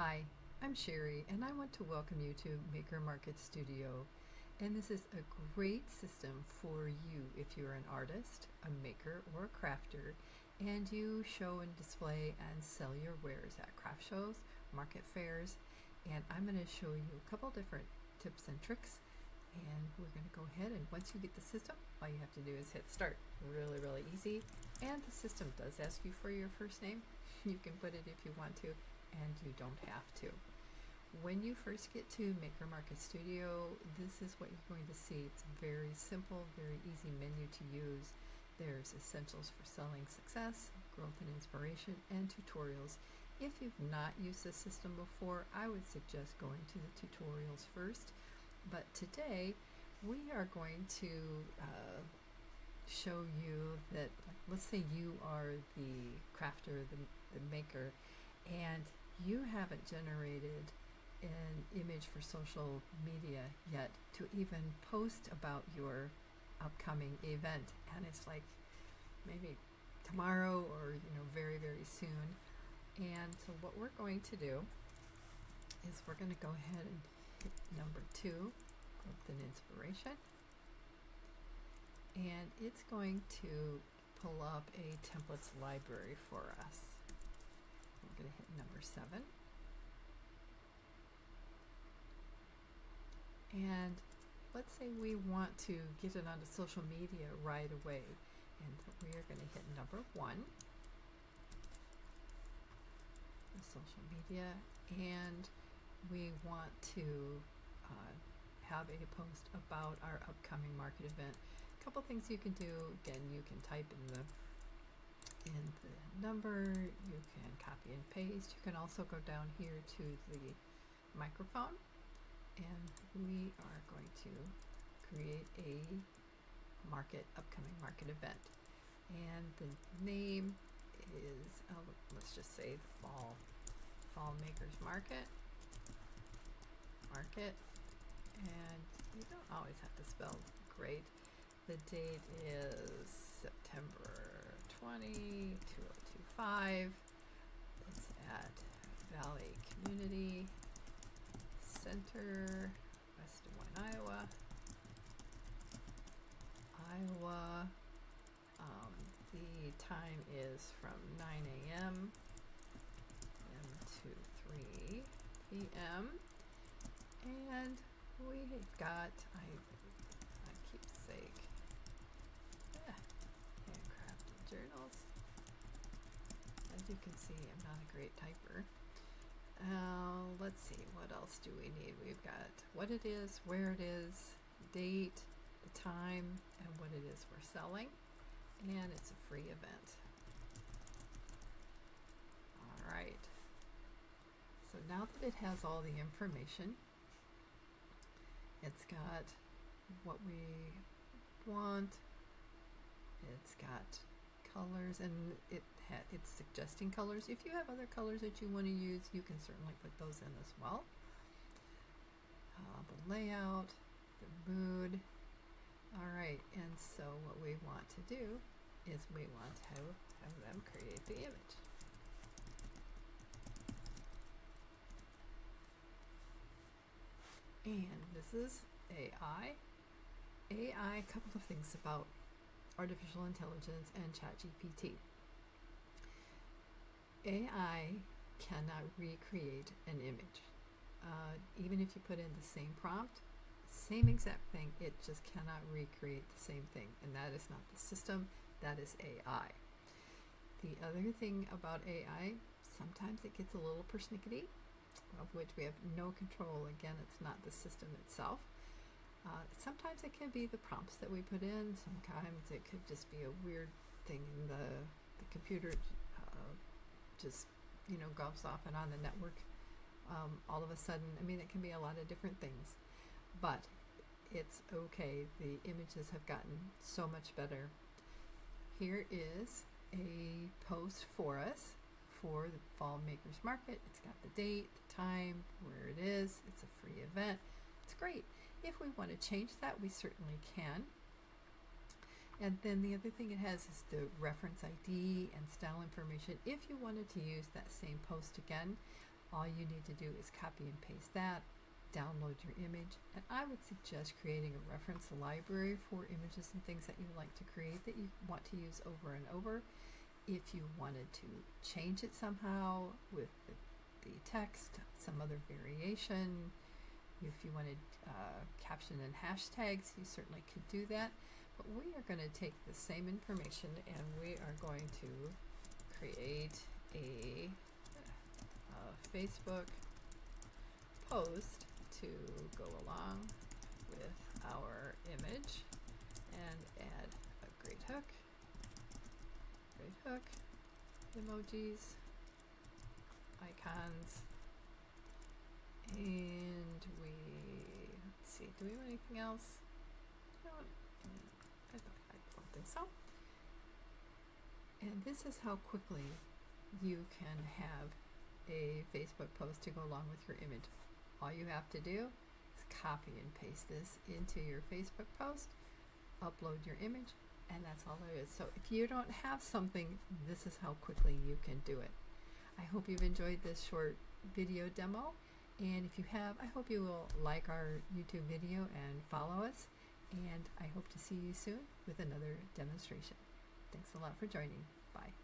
Hi, I'm Sherry, and I want to welcome you to Maker Market Studio. And this is a great system for you if you're an artist, a maker, or a crafter, and you show and display and sell your wares at craft shows, market fairs, and I'm going to show you a couple different tips and tricks. And we're going to go ahead, and once you get the system, all you have to do is hit start. Really easy. And the system does ask you for your first name. You can put it if you want to, and you don't have to. When you first get to Maker Market Studio, this is what you're going to see. It's very simple, very easy menu to use. There's essentials for selling success, growth and inspiration, and tutorials. If you've not used this system before, I would suggest going to the tutorials first. But today we are going to show you that, let's say you are the crafter, the maker, and you haven't generated an image for social media yet to even post about your upcoming event, and it's like maybe tomorrow or very soon. And so what we're going to do is we're going to go ahead and hit number 2, growth and inspiration, and it's going to pull up a templates library for us. We're going to hit number 7, and let's say we want to get it onto social media right away, and we are going to hit number 1, the social media, and we want to have a post about our upcoming market event. A couple things you can do. Again, you can type in the number, you can copy and paste. You can also go down here to the microphone, and we are going to create a upcoming market event, and the name is let's just say Fall Makers Market, and you don't always have to spell great. The date is September 20, 2025. It's at Valley Community Center, West Des Moines, Iowa. The time is from 9 a.m. to 3 p.m. And we've got, I keepsake, handcrafted journals. As you can see, I'm not a great typer. Let's see, what else do we need? We've got what it is, where it is, date, the time, and what it is we're selling. And it's a free event. All right. So now that it has all the information, it's got what we want, it's got colors, and it's suggesting colors. If you have other colors that you want to use, you can certainly put those in as well. The layout, the mood. All right, and so what we want to do is we want to have them create the image. And this is AI. AI, a couple of things about artificial intelligence and ChatGPT. AI cannot recreate an image. Even if you put in the same prompt, same exact thing, it just cannot recreate the same thing. And that is not the system, that is AI. The other thing about AI, sometimes it gets a little persnickety, of which we have no control. Again, it's not the system itself. Sometimes it can be the prompts that we put in. Sometimes it could just be a weird thing in the computer, just goes off and on the network all of a sudden. I mean, it can be a lot of different things, but it's okay. The images have gotten so much better. Here is a post for us for the Fall Makers Market. It's got the date, the time, where it is. It's a free event. It's great. If we want to change that, we certainly can. And then the other thing it has is the reference ID and style information. If you wanted to use that same post again, All you need to do is copy and paste that, download your image, and I would suggest creating a reference library for images and things that you like to create that you want to use over and over. If you wanted to change it somehow with the text, some other variation, if you wanted caption and hashtags, you certainly could do that. But we are going to take the same information and we are going to create a Facebook post to go along with our image and add a great hook, emojis, icons, and let's see, do we want anything else? I don't think so. And this is how quickly you can have a Facebook post to go along with your image. All you have to do is copy and paste this into your Facebook post, upload your image, and that's all there is. So if you don't have something, this is how quickly you can do it. I hope you've enjoyed this short video demo, and if you have, I hope you will like our YouTube video and follow us, and I hope to see you soon with another demonstration. Thanks a lot for joining. Bye.